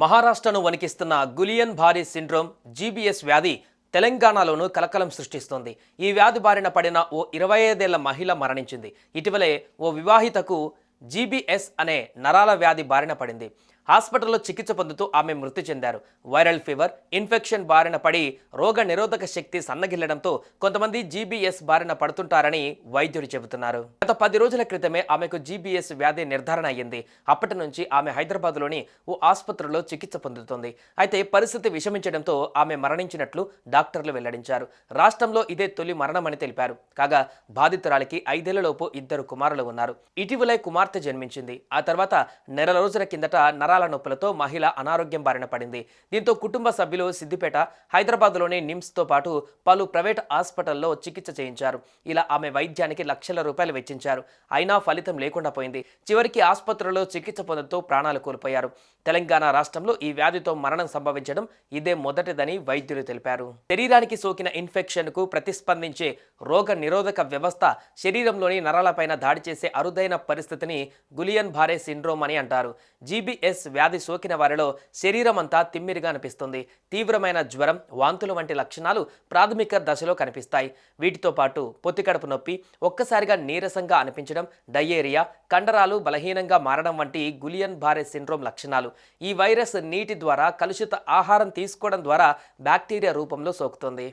మహారాష్ట్రను వణికిస్తున్న Guillain భారీ syndrome GBs వ్యాధి తెలంగాణలోనూ కలకలం సృష్టిస్తోంది. ఈ వ్యాధి బారిన పడిన ఓ 25 ఏళ్ల మహిళ మరణించింది. ఇటీవలే ఓ వివాహితకు జీబీఎస్ అనే నరాల వ్యాధి బారిన పడింది. హాస్పిటల్లో చికిత్స పొందుతూ ఆమె మృతి చెందారు. వైరల్ ఫీవర్, ఇన్ఫెక్షన్ బారిన పడి రోగ నిరోధక శక్తి సన్నగిల్లడంతో కొంతమంది జీబీఎస్ బారిన పడుతుంటారని వైద్యులు చెబుతున్నారు. గత 10 రోజుల క్రితమే ఆమెకు జీబీఎస్ వ్యాధి నిర్ధారణ అయ్యింది. అప్పటి నుంచి ఆమె హైదరాబాద్లోని ఓ ఆసుపత్రిలో చికిత్స పొందుతోంది. అయితే పరిస్థితి విషమించడంతో ఆమె మరణించినట్లు డాక్టర్లు వెల్లడించారు. రాష్ట్రంలో ఇదే తొలి మరణమని తెలిపారు. కాగా బాధితురాలికి 5 ఏళ్లలోపు 2 కుమారులు ఉన్నారు. ఇటీవలే కుమార్తె జన్మించింది. ఆ తర్వాత నెల రోజుల కిందట నరాల నొప్పులతో మహిళ అనారోగ్యం బారిన పడింది. దీంతో కుటుంబ సభ్యులు సిద్దిపేట, హైదరాబాద్లోని నిమ్స్తో పాటు పలు ప్రైవేట్ హాస్పిటల్లో చికిత్స చేయించారు. ఇలా ఆమె వైద్యానికి లక్షల రూపాయలు వెచ్చించారు. అయినా ఫలితం లేకుండా పోయింది. చివరికి ఆసుపత్రిలో చికిత్స పొందుతూ ప్రాణాలు కోల్పోయారు. తెలంగాణ రాష్ట్రంలో ఈ వ్యాధితో మరణం సంభవించడం ఇదే మొదటిదని వైద్యులు తెలిపారు. శరీరానికి సోకిన ఇన్ఫెక్షన్కు ప్రతిస్పందించే రోగ నిరోధక వ్యవస్థ శరీరంలోని నరాలపైన దాడి చేసే అరుదైన పరిస్థితిని గులియన్ భారే సిండ్రోమ్ అని అంటారు. జీబీఎస్ వ్యాధి సోకిన వారిలో శరీరం అంతా తిమ్మిరిగా అనిపిస్తుంది. తీవ్రమైన జ్వరం, వాంతులు వంటి లక్షణాలు ప్రాథమిక దశలో కనిపిస్తాయి. వీటితో పాటు పొత్తికడుపు నొప్పి, ఒక్కసారిగా నీరసంగా అనిపించడం, డయేరియా, కండరాలు బలహీనంగా మారడం వంటి గులియన్ భారే సిండ్రోమ్ లక్షణాలు. ఈ వైరస్ నీటి ద్వారా, కలుషిత ఆహారం తీసుకోవడం ద్వారా బ్యాక్టీరియా రూపంలో సోకుతుంది.